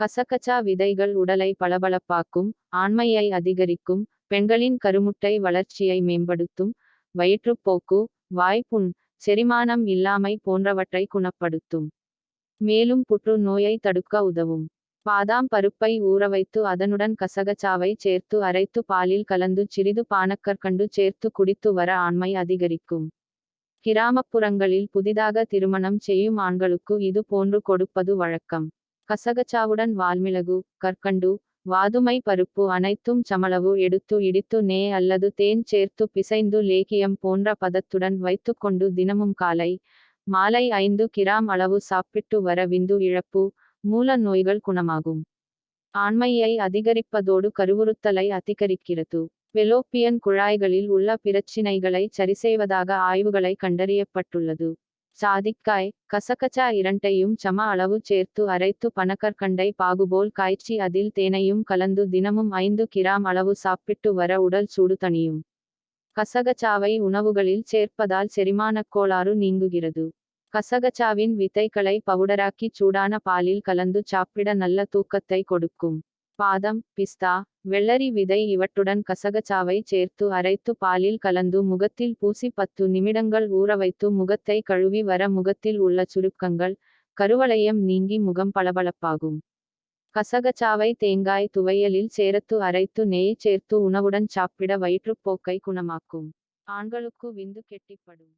கசகசா விதைகள் உடலை பளபளப்பாக்கும், ஆண்மையை அதிகரிக்கும், பெண்களின் கருமுட்டை வளர்ச்சியை மேம்படுத்தும், வயிற்றுப்போக்கு, வாய்ப்புண், செரிமானம் இல்லாமை போன்றவற்றை குணப்படுத்தும். மேலும் புற்று நோயை தடுக்க உதவும். பாதாம் பருப்பை ஊறவைத்து அதனுடன் கசகசாவை சேர்த்து அரைத்து பாலில் கலந்து சிறிது பானக்கற்கண்டு சேர்த்து குடித்து வர ஆண்மை அதிகரிக்கும். கிராமப்புறங்களில் புதிதாக திருமணம் செய்யும் ஆண்களுக்கு இது போன்று கொடுப்பது வழக்கம். கசகசாவுடன் வால்மிளகு, கற்கண்டு, வாதுமை பருப்பு அனைத்தும் சமளவு எடுத்து இடித்து நெய் அல்லது தேன் சேர்த்து பிசைந்து லேகியம் போன்ற பதத்துடன் வைத்துக்கொண்டு தினமும் காலை, மாலை 5 கிராம் அளவு சாப்பிட்டு வர விந்து இழப்பு, மூல நோய்கள் குணமாகும். ஆண்மையை அதிகரிப்பதோடு கருவுறுத்தலை அதிகரிக்கிறது. வெலோப்பியன் குழாய்களில் உள்ள பிரச்சினைகளை சரிசெய்வதாக ஆய்வுகளை கண்டறியப்பட்டுள்ளது. சாதிக்காய், கசகசா இரண்டையும் சம அளவு சேர்த்து அரைத்து பனக்கற்கண்டை பாகுபோல் காய்ச்சி அதில் தேனையும் கலந்து தினமும் 5 கிராம் அளவு சாப்பிட்டு வர உடல் சூடு தணியும். கசகசாவை உணவுகளில் சேர்ப்பதால் செரிமானக் கோளாறு நீங்குகிறது. கசகசாவின் விதைகளை பவுடராக்கி சூடான பாலில் கலந்து சாப்பிட நல்ல தூக்கத்தை கொடுக்கும். பாதம், பிஸ்தா, வெள்ளரி விதை இவற்றுடன் கசகசாவை சேர்த்து அரைத்து பாலில் கலந்து முகத்தில் பூசி 10 நிமிடங்கள் ஊறவைத்து முகத்தை கழுவி வர முகத்தில் உள்ள சுருக்கங்கள், கருவளையம் நீங்கி முகம் பளபளப்பாகும். கசகசாவை தேங்காய் துவையலில் சேர்த்து அரைத்து நெய் சேர்த்து உணவுடன் சாப்பிட வயிற்றுப்போக்கை குணமாக்கும். ஆண்களுக்கு விந்து கெட்டிப்படும்.